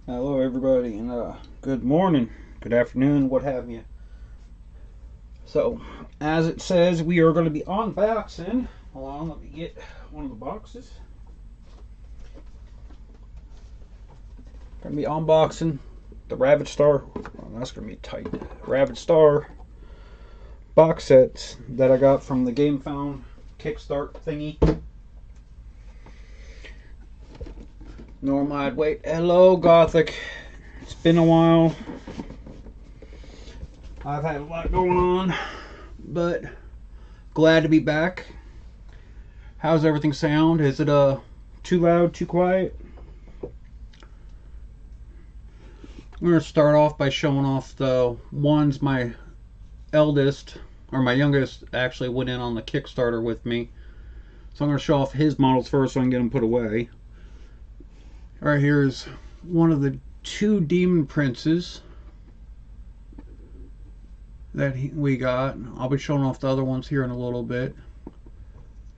Hello, everybody, and good morning, good afternoon, what have you. So, as it says, we are going to be unboxing. Hold on, let me get one of the boxes. Going to be unboxing the Ravaged Star. Well, that's going to be tight. Ravaged Star box sets that I got from the Game Found Kickstart thingy. Normide, wait. Hello, Gothic. It's been a while. I've had a lot going on, but glad to be back. How's everything sound? Is it too loud, too quiet? I'm going to start off by showing off the ones my eldest, or my youngest, actually went in on the Kickstarter with me. So I'm going to show off his models first so I can get them put away. Alright, here's one of the two Demon Princes that we got. I'll be showing off the other ones here in a little bit.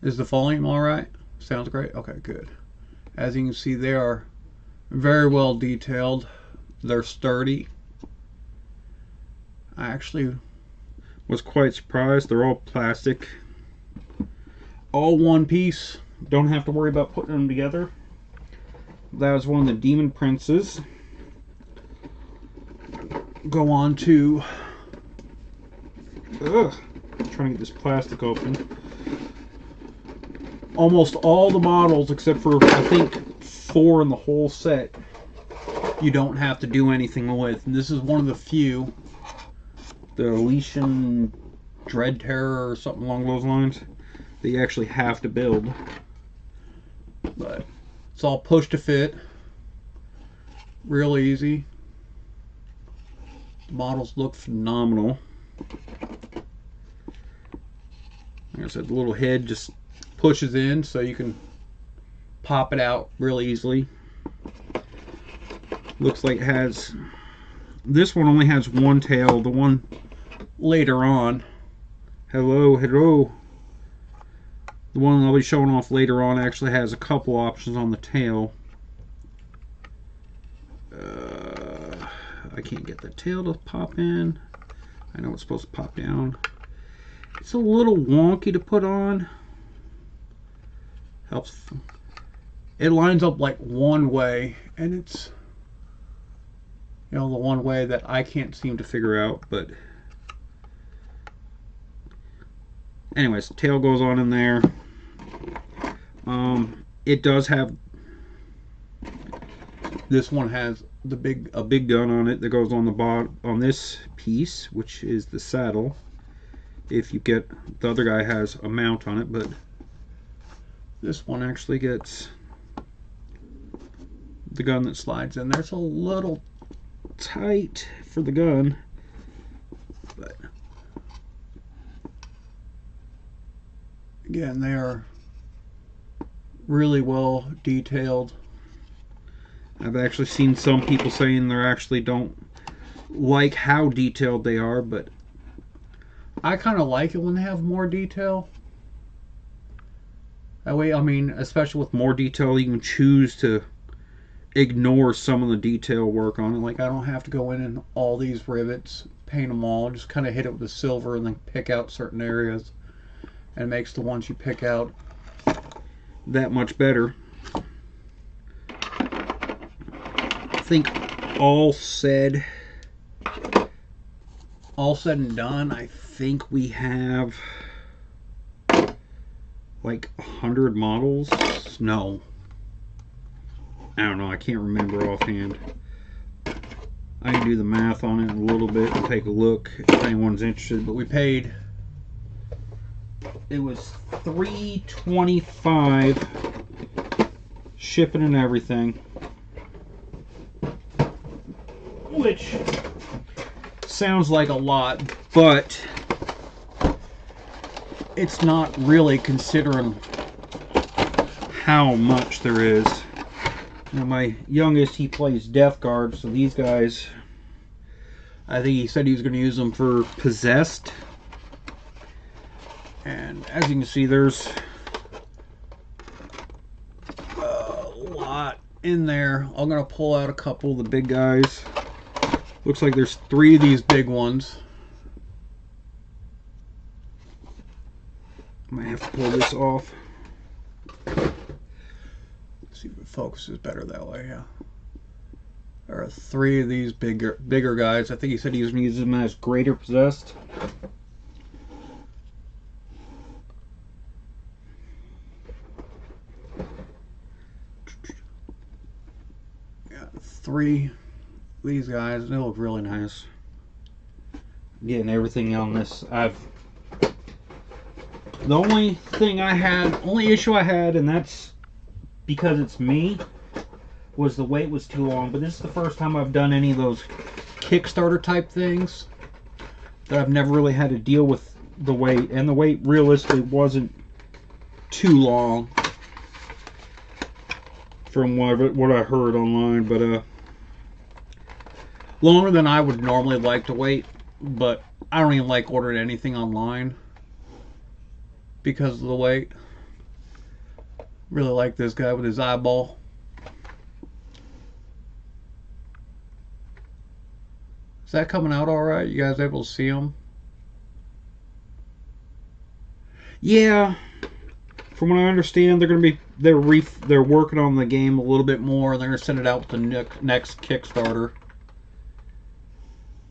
Is the volume alright? Sounds great? Okay, good. As you can see, they are very well detailed. They're sturdy. I actually was quite surprised. They're all plastic. All one piece. Don't have to worry about putting them together. That was one of the Demon Princes. Go on to... Ugh. I'm trying to get this plastic open. Almost all the models, except for I think 4 in the whole set, you don't have to do anything with. And this is one of the few, the Elysian Dread Terror or something along those lines, that you actually have to build. But it's all push to fit, real easy. The models look phenomenal. Like I said, the little head just pushes in so you can pop it out real easily. Looks like it has, this one only has one tail. The one later on, hello, the one I'll be showing off later on actually has a couple options on the tail. I can't get the tail to pop in. I know it's supposed to pop down. It's a little wonky to put on. Helps. It lines up like one way, and it's, you know, the one way that I can't seem to figure out. But anyways, the tail goes on in there. It does have, this one has a big gun on it that goes on the bottom on this piece, which is the saddle. If you get, the other guy has a mount on it, but this one actually gets the gun that slides in there. It's a little tight for the gun, but again, they are really well detailed. I've actually seen some people saying they actually don't like how detailed they are, but I kind of like it when they have more detail. That way, I mean, especially with more detail, you can choose to ignore some of the detail work on it. Like, I don't have to go in and all these rivets, paint them all, just kind of hit it with the silver and then pick out certain areas. And it makes the ones you pick out that much better. I think all said and done, I think we have like 100 models. No, I don't know, I can't remember offhand. I can do the math on it a little bit and take a look if anyone's interested. But we paid, it was $325 shipping and everything, which sounds like a lot, but it's not really, considering how much there is. Now, my youngest, he plays Death Guard, so these guys, I think he said he was going to use them for Possessed. And as you can see, there's a lot in there. I'm gonna pull out a couple of the big guys. Looks like there's 3 of these big ones. Might have to pull this off. See if it focuses better that way. Yeah, there are 3 of these bigger guys. I think he said he was gonna use them as greater possessed. Yeah, 3 of these guys. They look really nice. Getting everything on this. The only issue I had, and that's because it's me, was the wait was too long. But this is the first time I've done any of those Kickstarter type things that I've never really had to deal with the wait. And the wait realistically wasn't too long from what I heard online. But longer than I would normally like to wait. But I don't even like ordering anything online because of the wait. Really like this guy with his eyeball. Is that coming out all right? You guys able to see him? Yeah. From what I understand, they're working on the game a little bit more. They're gonna send it out with the next Kickstarter.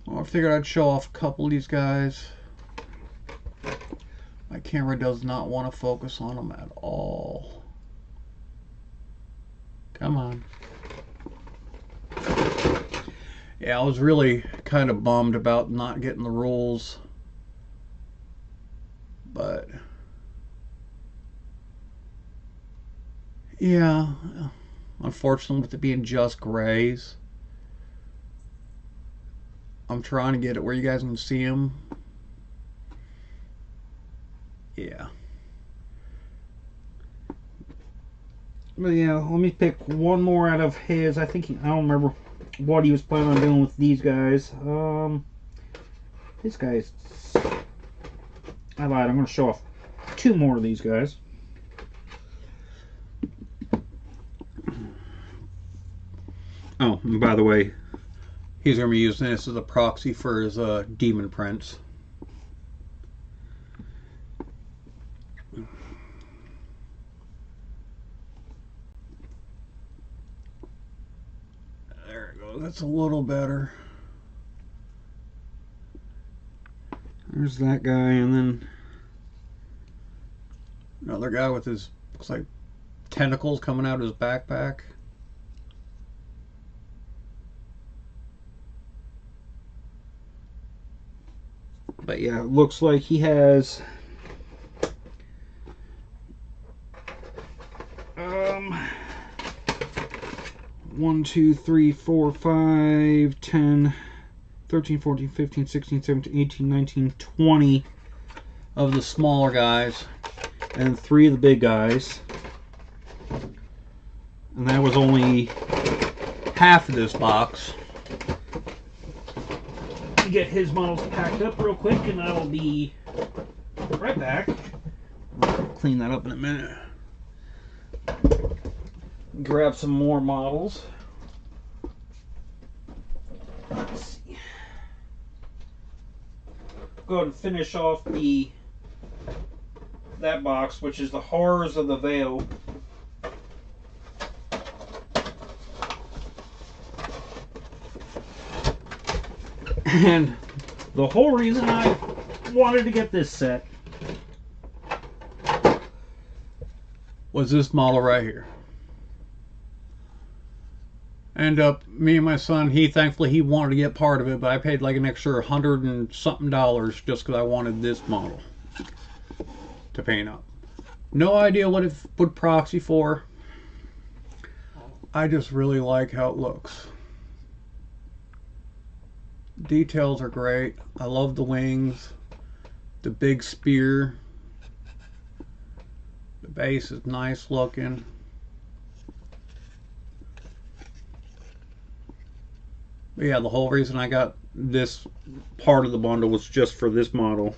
Well, I figured I'd show off a couple of these guys. My camera does not want to focus on them at all. Come on. Yeah, I was really kind of bummed about not getting the rules. But yeah, unfortunately with it being just grays, I'm trying to get it where you guys can see them. Yeah. But yeah, let me pick one more out of his. I don't remember what he was planning on doing with these guys. This guy's... I lied, I'm going to show off 2 more of these guys. Oh, and by the way, he's going to be using this as a proxy for his Demon Prince. There it goes. That's a little better. There's that guy, and then another guy with his, looks like tentacles coming out of his backpack. But yeah, it looks like he has 1, 2, 3, 4, 5, 10, 13, 14, 15, 16, 17, 18, 19, 20 of the smaller guys and 3 of the big guys. And that was only half of this box. Get his models packed up real quick and I will be right back. I'll clean that up in a minute. Grab some more models. Let's see. Go ahead and finish off that box, which is the Horrors of the Veil. And the whole reason I wanted to get this set was this model right here. And me and my son, thankfully he wanted to get part of it, but I paid like an extra $100 and something just because I wanted this model to paint up. No idea what it would proxy for. I just really like how it looks. Details are great. I love the wings, the big spear. The base is nice looking. But yeah, the whole reason I got this part of the bundle was just for this model.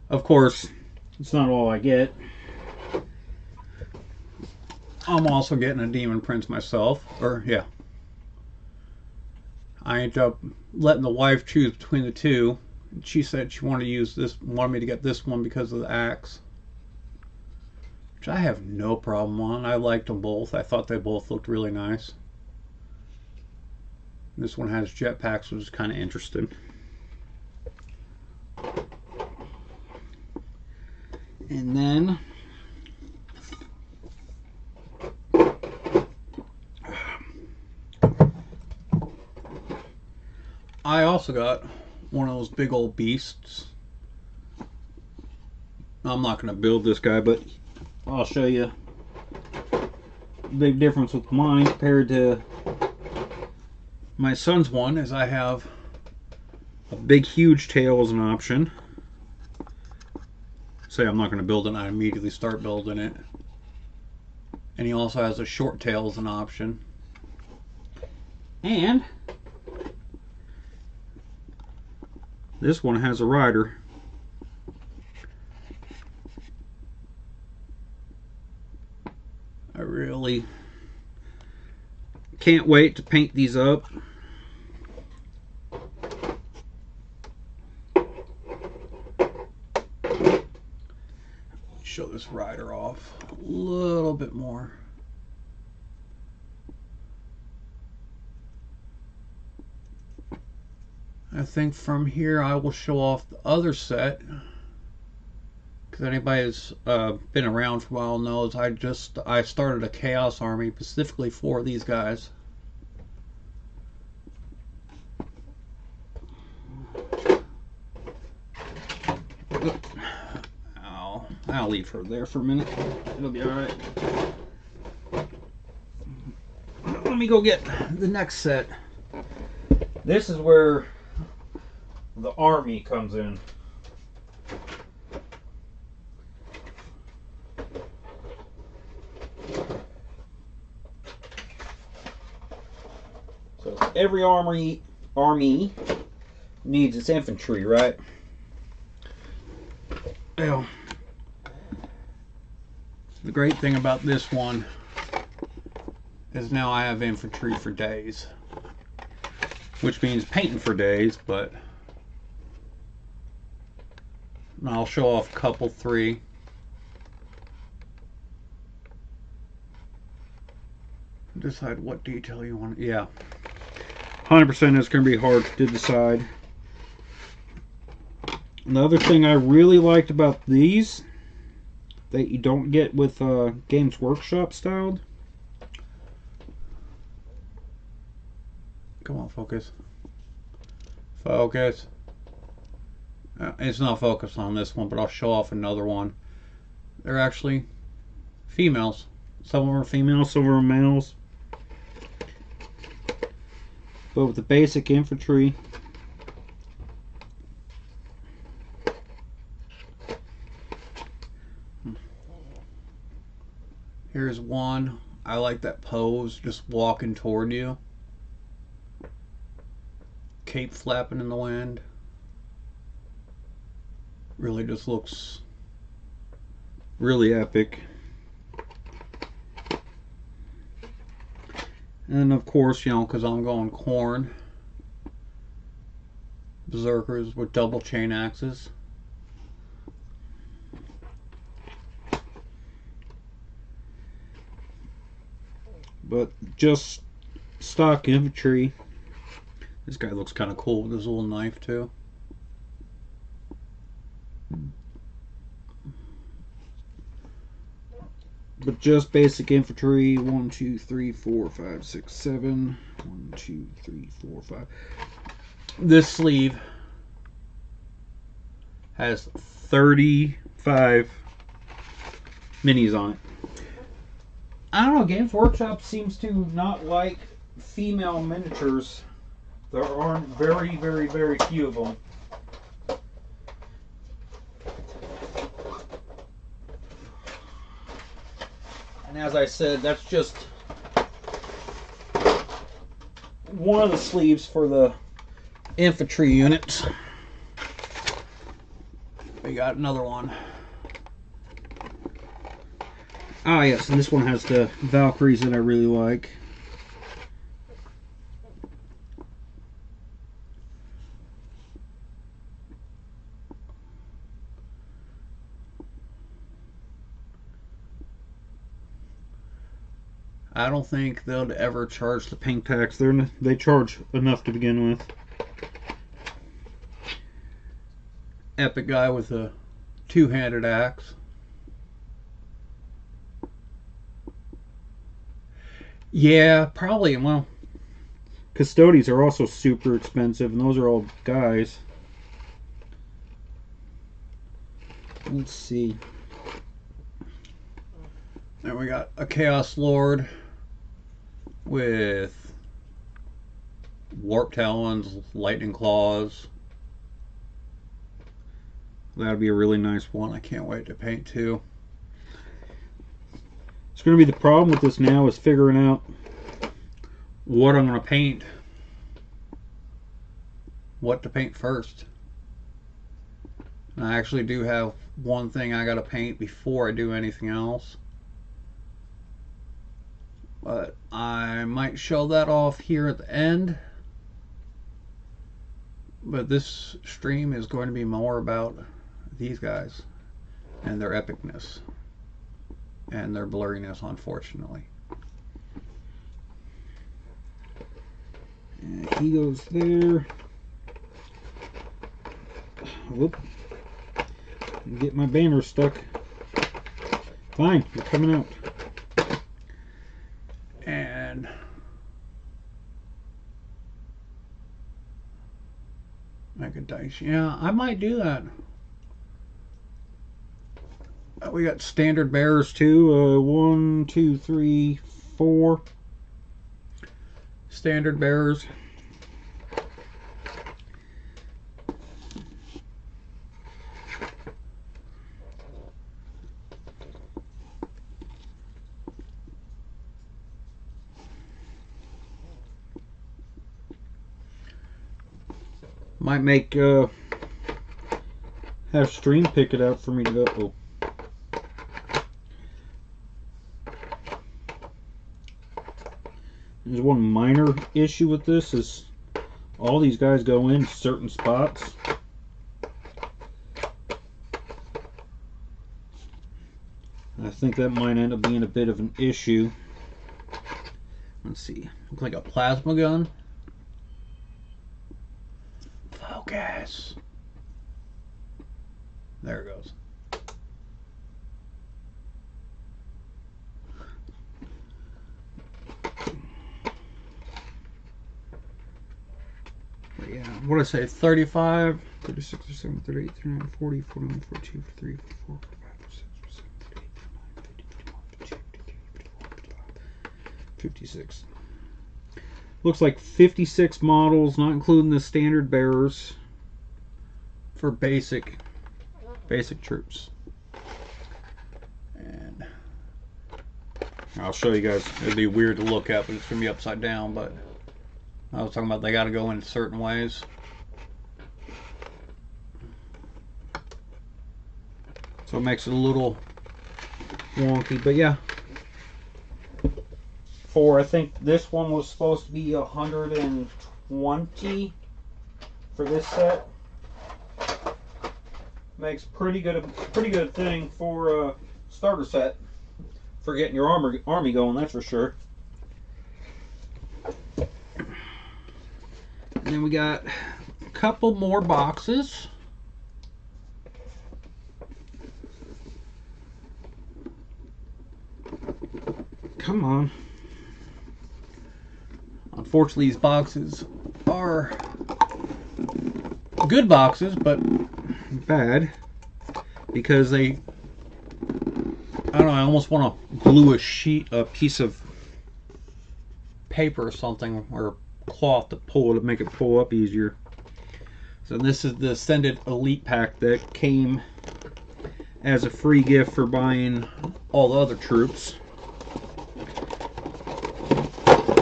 Of course, it's not all I get. I'm also getting a Demon Prince myself. Or, yeah. I ended up letting the wife choose between the two. She said she wanted me to get this one because of the axe. Which I have no problem on. I liked them both. I thought they both looked really nice. This one has jetpacks, which is kind of interesting. And then I also got one of those big old beasts. I'm not going to build this guy, but I'll show you the big difference with mine compared to my son's one is I have a big huge tail as an option. Say I'm not going to build it and I immediately start building it. And he also has a short tail as an option. And this one has a rider. I really can't wait to paint these up. Show this rider off a little bit more. I think from here I will show off the other set, because anybody who's been around for a while knows I started a Chaos Army specifically for these guys. Ow. I'll leave her there for a minute. It'll be alright. Let me go get the next set. This is where the army comes in. So every army needs its infantry, right? Well, the great thing about this one is now I have infantry for days, which means painting for days, but I'll show off a couple, three. Decide what detail you want. Yeah, 100% is going to be hard to decide. Another thing I really liked about these that you don't get with Games Workshop styled. Come on, focus. Focus. It's not focused on this one, but I'll show off another one. They're actually females. Some of them are females, some of them are males. But with the basic infantry, here's one. I like that pose, just walking toward you. Cape flapping in the wind. Really just looks really epic. And of course, you know, because I'm going corn, berserkers with double chain axes. But just stock infantry. This guy looks kind of cool with his little knife too. But just basic infantry. 1, 2, 3, 4, 5, 6, 7. 1, 2, 3, 4, 5. This sleeve has 35 minis on it. I don't know, Games Workshop seems to not like female miniatures. There aren't very, very, very few of them. And as I said, that's just one of the sleeves for the infantry units. We got another one. Ah, yes, and this one has the Valkyries that I really like. I don't think they'll ever charge the paint tax. They charge enough to begin with. Epic guy with a two-handed axe. Yeah, probably. Well, Custodies are also super expensive, and those are all guys. Let's see. Then we got a Chaos Lord with Warp Talons, Lightning Claws. That'll be a really nice one. I can't wait to paint too. It's going to be the problem with this now is figuring out what I'm going to paint. What to paint first. And I actually do have one thing I got to paint before I do anything else. But I might show that off here at the end. But this stream is going to be more about these guys and their epicness and their blurriness, unfortunately. And he goes there. Whoop. Get my banner stuck. Fine, you're coming out. And make a dice. Yeah, I might do that. We got standard bearers too. 1, 2, 3, 4 standard bearers. Might make have stream pick it out for me to go. Oh. There's one minor issue with this is all these guys go in certain spots. I think that might end up being a bit of an issue. Let's see. Looks like a plasma gun. Focus. There it goes. But yeah, what did I say? 35, 36, 37, 38, 39, 40, 41, 42, 43, 44, 45, 46, 47, 48, 56. Looks like 56 models, not including the standard bearers, for basic troops. And I'll show you guys. It'll be weird to look at, but it's gonna be upside down. But I was talking about they got to go in certain ways. So it makes it a little wonky, but yeah. I think this one was supposed to be 120 for this set. Makes pretty good thing for a starter set for getting your army going, that's for sure. And then we got a couple more boxes. Come on. Unfortunately, these boxes are good boxes, but bad because they, I don't know, I almost want to glue a piece of paper or something, or cloth to make it pull up easier. So this is the Ascended Elite Pack that came as a free gift for buying all the other troops.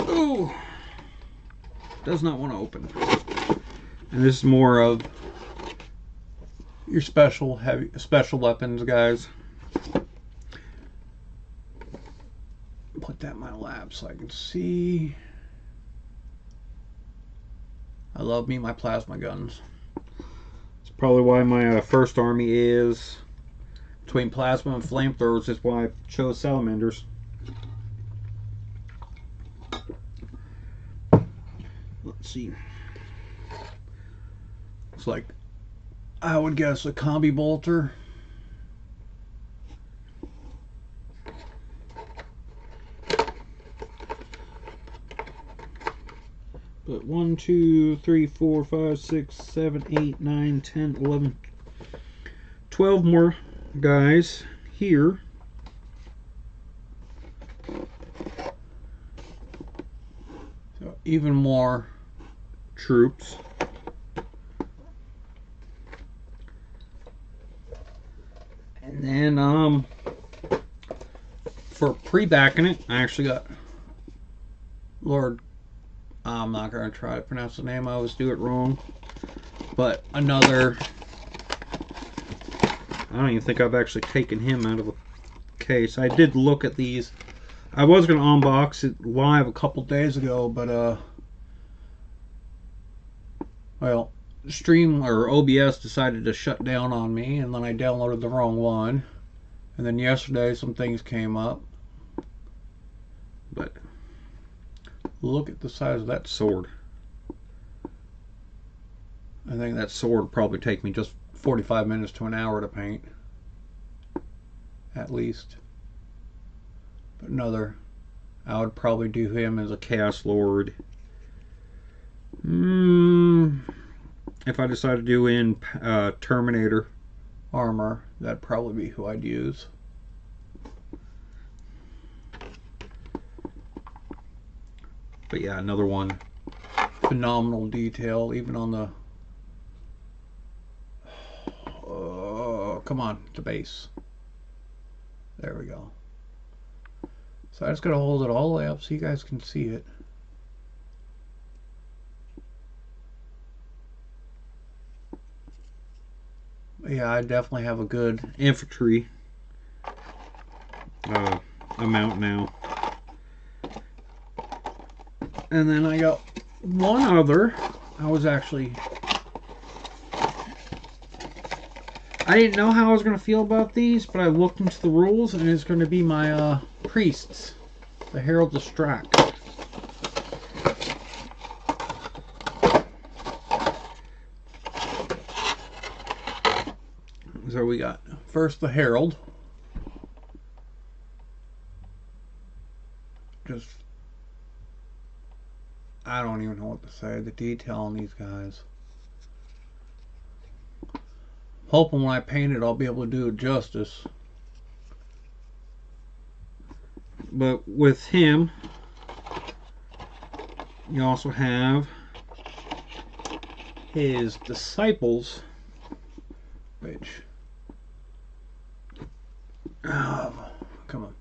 Ooh, does not want to open. And this is more of your special weapons guys. that in my lap so I can see. I love me my plasma guns. It's probably why my first army is between plasma and flamethrowers. Is why I chose salamanders. Let's see. It's like, I would guess a combi bolter. But 1, 2, 3, 4, 5, 6, 7, 8, 9, 10, 11, 12 more guys here. So even more troops. And then for pre-backing it, I actually got Lord, I'm not going to try to pronounce the name, I always do it wrong, but another, I don't even think I've actually taken him out of the case. I did look at these. I was going to unbox it live a couple days ago, but well, Stream or OBS decided to shut down on me, and then I downloaded the wrong one. And then yesterday some things came up. But look at the size of that sword. I think that sword would probably take me just 45 minutes to an hour to paint. At least. But another, I would probably do him as a Chaos Lord. If I decide to do in Terminator armor, that'd probably be who I'd use. But yeah, another one. Phenomenal detail, even on the... come on, the base. There we go. So I just gotta hold it all the way up so you guys can see it. Yeah, I definitely have a good infantry amount now. And then I got one other. I didn't know how I was going to feel about these, but I looked into the rules, and it's going to be my priests, the Heralds of Strack. So we got first the Herald. Just, I don't even know what to say. The detail on these guys. Hoping when I paint it I'll be able to do it justice. But with him, you also have his disciples, which... come on.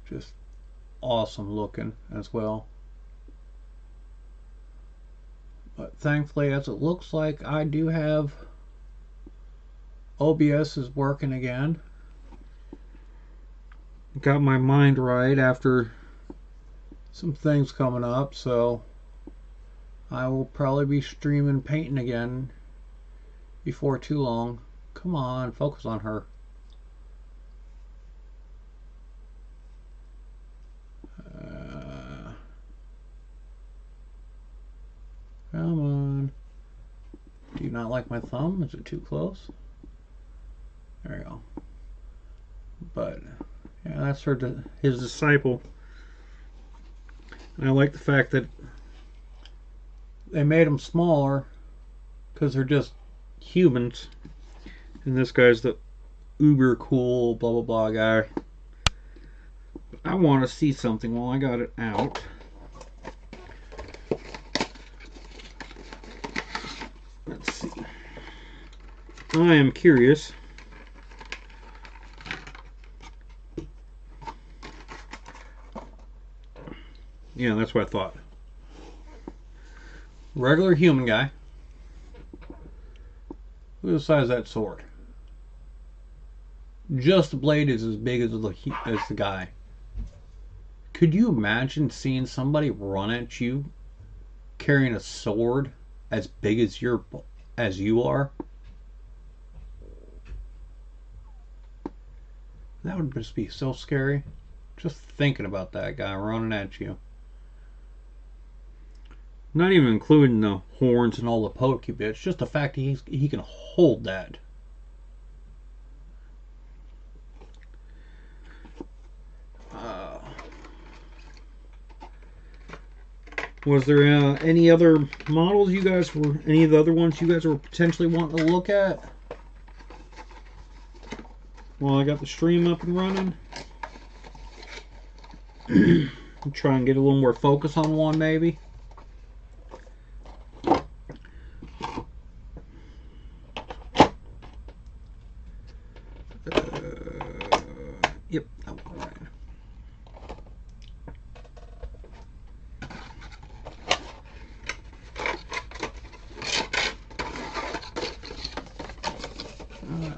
Just awesome looking as well. But thankfully, as it looks like, I do have OBS is working again. Got my mind right after some things coming up, so I will probably be streaming painting again before too long. Come on, focus on her. Come on. Do you not like my thumb? Is it too close? There you go. But yeah, that's his disciple. And I like the fact that they made them smaller because they're just humans. And this guy's the uber cool blah blah blah guy. I want to see something while I got it out. Let's see. I am curious. Yeah, that's what I thought. Regular human guy. Look at the size of that sword. Just the blade is as big as the guy. Could you imagine seeing somebody run at you carrying a sword as big as you are? That would just be so scary. Just thinking about that guy running at you. Not even including the horns and all the pokey bits. Just the fact that he can hold that. Was there any other models any of the other ones you guys were potentially wanting to look at? Well, I got the stream up and running. Try and get a little more focus on one, maybe. Yep, that one. Right.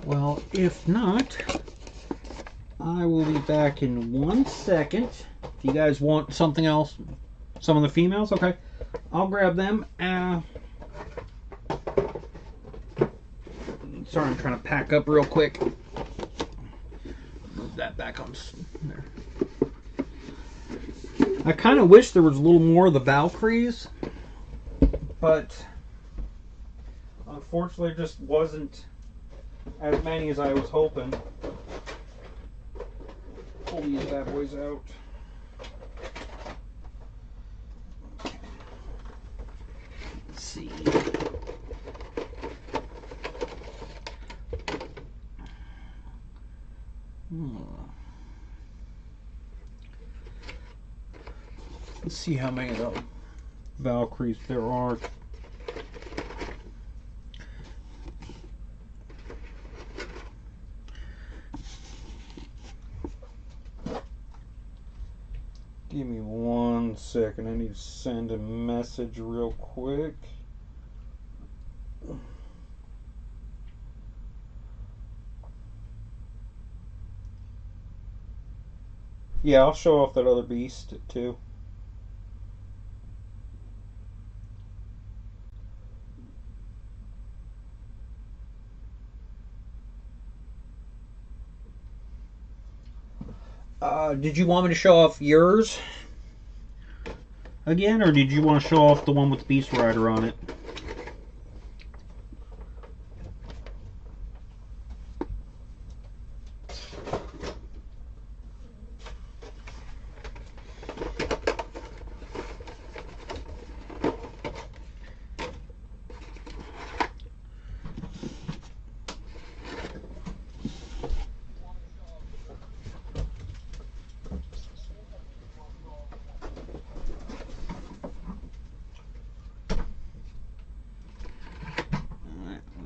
Well, if not, I will be back in 1 second. If you guys want something else, some of the females, okay, I'll grab them. Sorry, I'm trying to pack up real quick. Move that back on there. I kind of wish there was a little more of the Valkyries, but unfortunately, there just wasn't as many as I was hoping. Pull these bad boys out. Let's see. Let's see how many of the Valkyries there are. Give me 1 second. I need to send a message real quick. Yeah, I'll show off that other beast too. Did you want me to show off yours again, or did you want to show off the one with Beast Rider on it?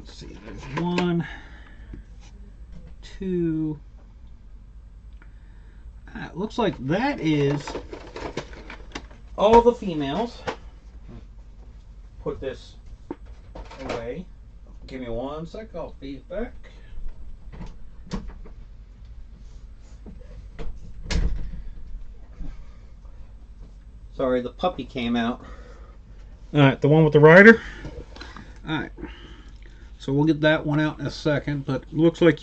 See, there's 1, 2. It looks like that is all the females. Put this away. Give me 1 sec. I'll feed back. Sorry, the puppy came out. Alright, the one with the rider. Alright. So we'll get that one out in a second, but it looks like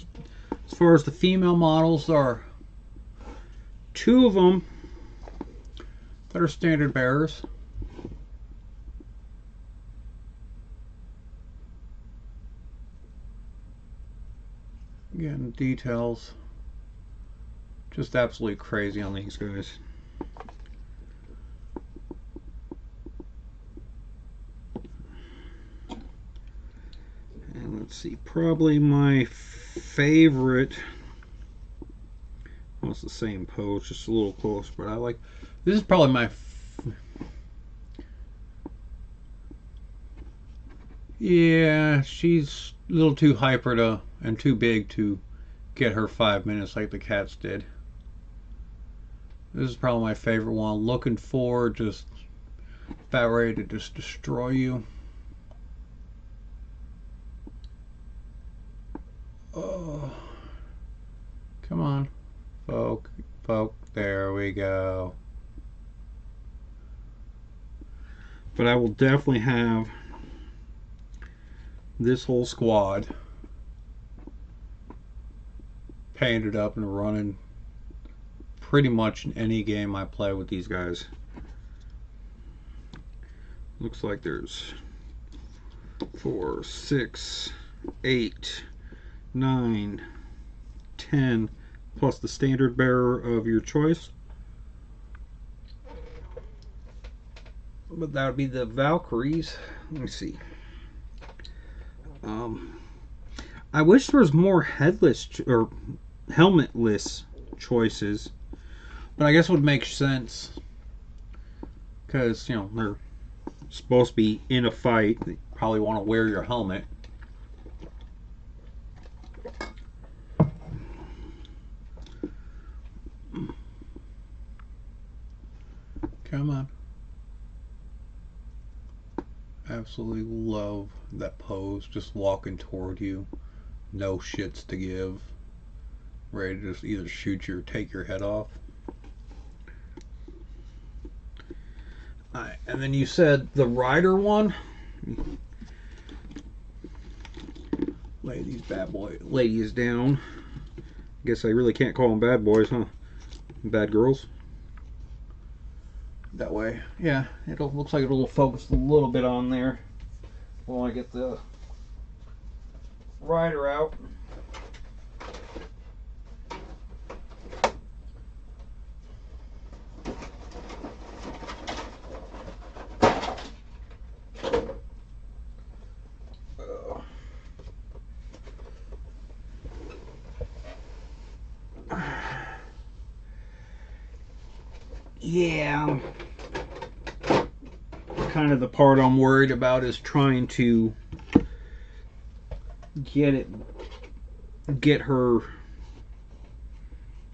as far as the female models, there are 2 of them that are standard bearers. Again, details. Just absolutely crazy on these guys. Let's see, probably my favorite, well, it's the same pose, just a little closer, but I like, this is probably my, yeah, she's a little too hyper and too big to get her 5 minutes like the cats did. This is probably my favorite one, looking for, just about ready to just destroy you. Oh. Poke. There we go. But I will definitely have this whole squad painted up and running pretty much in any game I play with these guys. Looks like there's 4, 6, 8, 9, 10, plus the standard bearer of your choice. But that would be the Valkyries. Let me see. I wish there was more headless or helmetless choices, but I guess it would make sense because, you know, they're supposed to be in a fight. They probably want to wear your helmet. Come on. Absolutely love that pose, just walking toward you, no shits to give, ready to just either shoot you or take your head off. Alright, and then you said the rider one. Lay these bad boy ladies down. Guess I really can't call them bad boys, huh? Bad girls. That way, yeah, it looks like it'll focus a little bit on there while I get the rider out. Yeah, kind of the part I'm worried about is trying to get her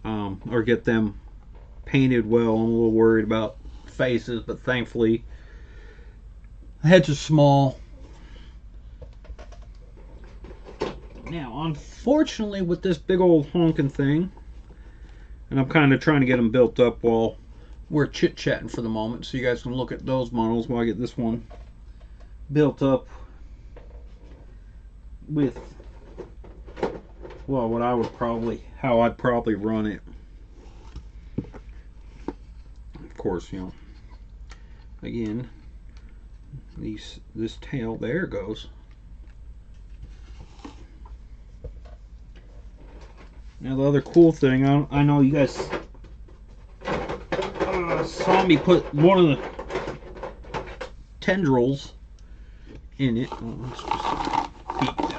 or get them painted well. I'm a little worried about faces, but thankfully the heads are small. Now, unfortunately, with this big old honking thing, and I'm kind of trying to get them built up while we're chit-chatting for the moment, so you guys can look at those models while I get this one built up with, well, how I'd probably run it. Of course, you know, again, this tail, there it goes. Now the other cool thing, I know you guys saw me put one of the tendrils in it. Oh, let's just beat them.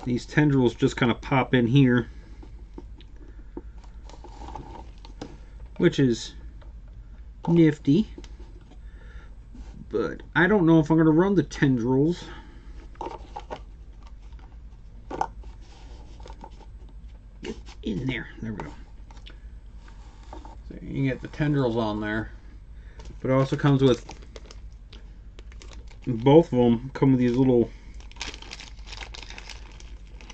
These tendrils just kind of pop in here, which is nifty, but I don't know if I'm going to run the tendrils. In there we go. So you can get the tendrils on there, but it also comes with, both of them come with these little,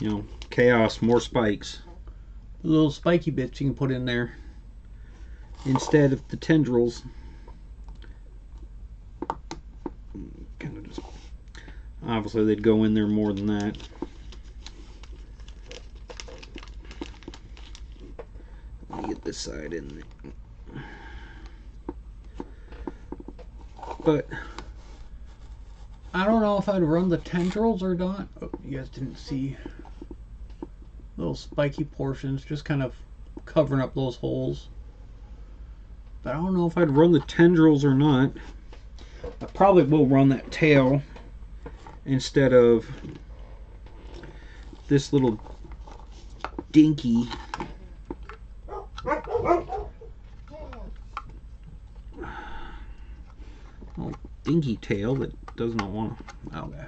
you know, chaos, more spikes, little spiky bits you can put in there instead of the tendrils. Kind of just, obviously they'd go in there more than that. Get this side in there. But I don't know if I'd run the tendrils or not. Oh, you guys didn't see little spiky portions just kind of covering up those holes. But I don't know if I'd run the tendrils or not. I probably will run that tail instead of this little dinky dinky tail that does not want to. Okay.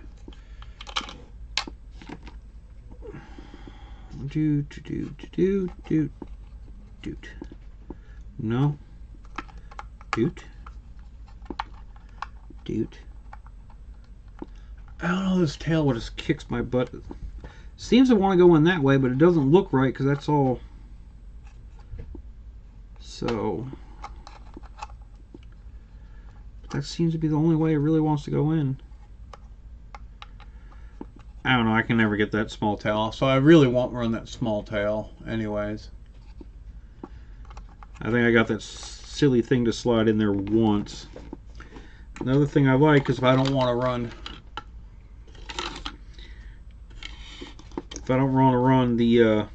Doot. No. Doot. I don't know, this tail just kicks my butt Seems to want to go in that way, but it doesn't look right because that's all. So that seems to be the only way it really wants to go in. I don't know, I can never get that small tail, so I really won't run that small tail anyways. I think I got that silly thing to slide in there once. Another thing I like is if I don't want to run the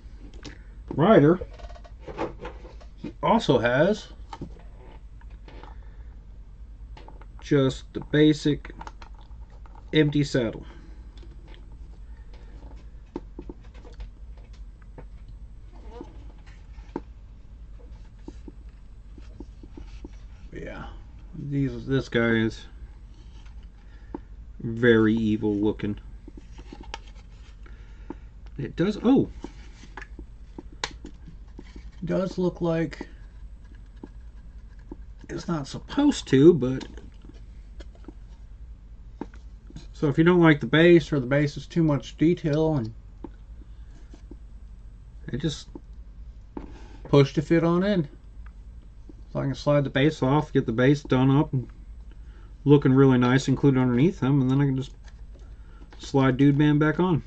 rider, he also has just the basic empty saddle. Yeah, this guy is very evil looking. It does, oh, does look like it's not supposed to, but so if you don't like the base, or the base is too much detail, and it just push to fit on in. So I can slide the base off, get the base done up and looking really nice, included underneath them, and then I can just slide Dude Man back on.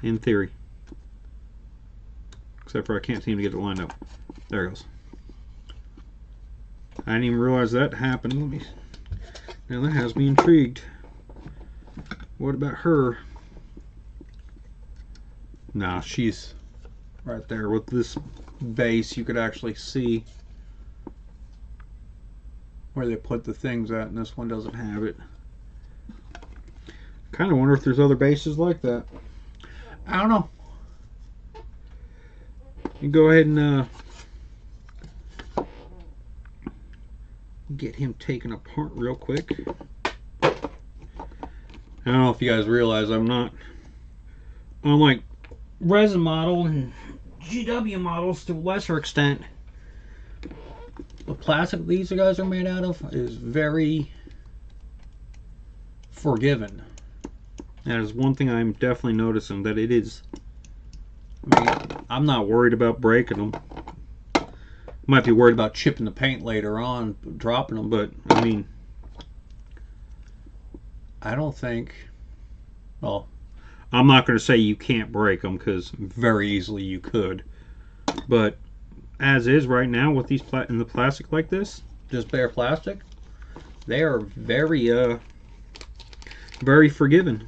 In theory. Except for I can't seem to get it lined up. There it goes. I didn't even realize that happened. Now that has me intrigued. What about her? Nah, she's right there. With this base, you could actually see where they put the things at, and this one doesn't have it. Kind of wonder if there's other bases like that. I don't know. You go ahead and get him taken apart real quick. I don't know if you guys realize I'm not, unlike resin model and GW models to a lesser extent, the plastic these guys are made out of is very forgiving. That is one thing I'm definitely noticing, that it is. I mean, I'm not worried about breaking them. Might be worried about chipping the paint later on, dropping them, but I mean, I don't think, well, I'm not going to say you can't break them, because very easily you could, but as is right now with these in the plastic like this, just bare plastic, they are very very forgiving.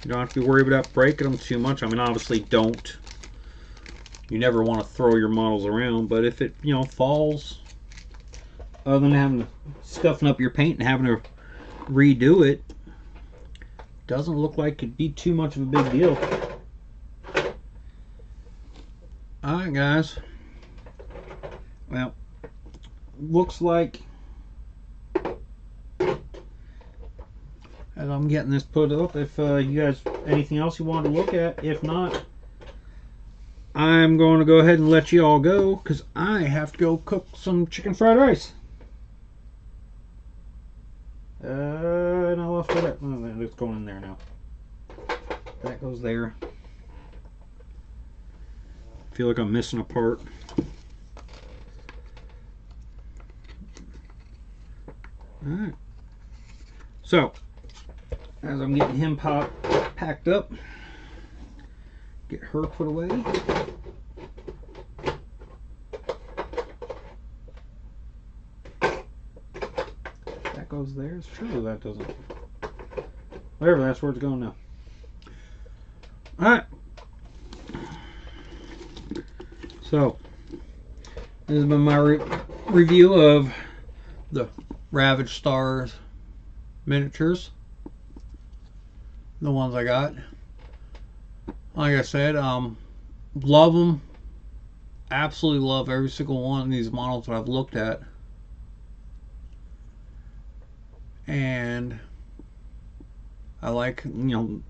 You don't have to be worried about breaking them too much. I mean, obviously you never want to throw your models around, but if it, you know, falls, other than having to scuffing up your paint and having to redo it, doesn't look like it'd be too much of a big deal. Alright guys, well, looks like as I'm getting this put up, if you guys anything else you want to look at, if not, I'm going to go ahead and let you all go, because I have to go cook some chicken fried rice. And I left it up. Oh, it's going in there now. That goes there. I feel like I'm missing a part. Alright. So, as I'm getting him packed up, get her put away. That goes there. Surely that doesn't. Whatever, that's where it's going now. Alright. So, this has been my review of the Ravaged Stars miniatures. The ones I got. Like I said, love them. Absolutely love every single one of these models that I've looked at. And I like, you know,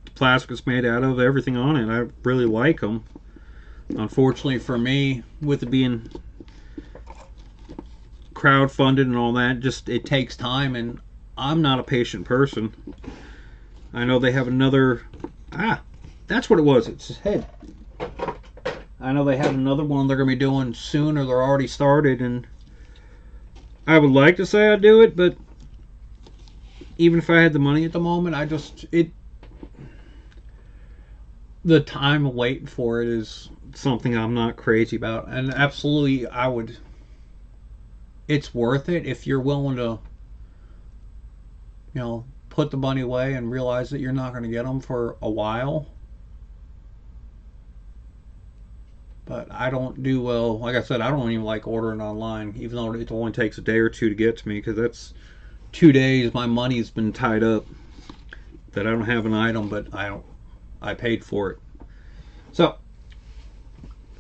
the plastic it's made out of, everything on it. I really like them. Unfortunately for me, with it being crowdfunded and all that, just it takes time, and I'm not a patient person. I know they have another... Ah, that's what it was. It's his head. I know they have another one they're going to be doing soon, or they're already started, and I would like to say I'd do it, but even if I had the money at the moment, the time waiting for it is something I'm not crazy about. And absolutely, it's worth it if you're willing to, put the money away and realize that you're not going to get them for a while. But I don't do well. Like I said, I don't even like ordering online, even though it only takes a day or two to get to me, because that's 2 days my money's been tied up that I don't have an item, but I paid for it. So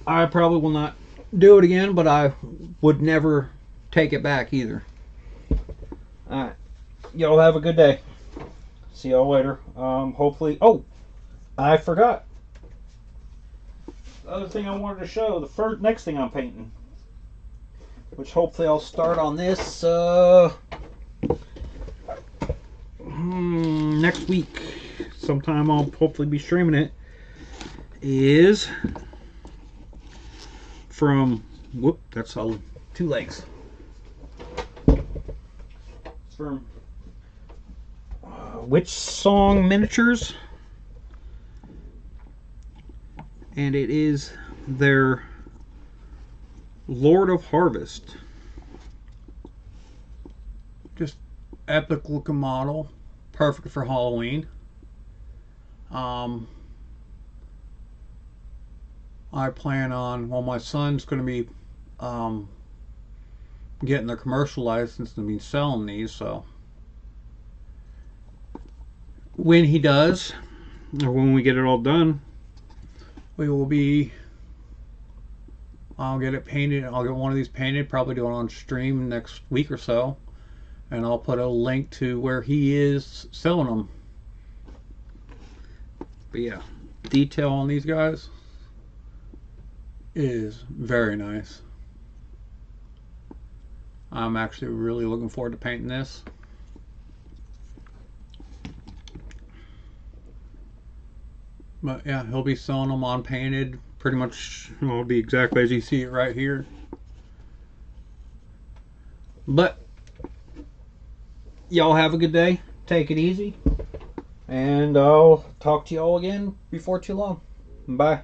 I probably will not do it again, but I would never take it back either. Alright. Y'all have a good day. See y'all later. Hopefully... Oh! I forgot. The other thing I wanted to show, the next thing I'm painting, which hopefully I'll start on this next week. Sometime I'll hopefully be streaming it. Is from... Whoop, that's all 2 legs. It's from Which Song Miniatures, and it is their Lord of Harvest. Just epic looking model, perfect for Halloween. I plan on, well, my son's going to be getting their commercial license and be selling these, so when he does, or when we get it all done, I'll get it painted. I'll get one of these painted, probably do it on stream next week or so, and I'll put a link to where he is selling them. But yeah, detail on these guys is very nice. I'm actually really looking forward to painting this. But yeah, he'll be selling them unpainted. Pretty much, it'll be exactly as you see it right here. But y'all have a good day. Take it easy. And I'll talk to y'all again before too long. Bye.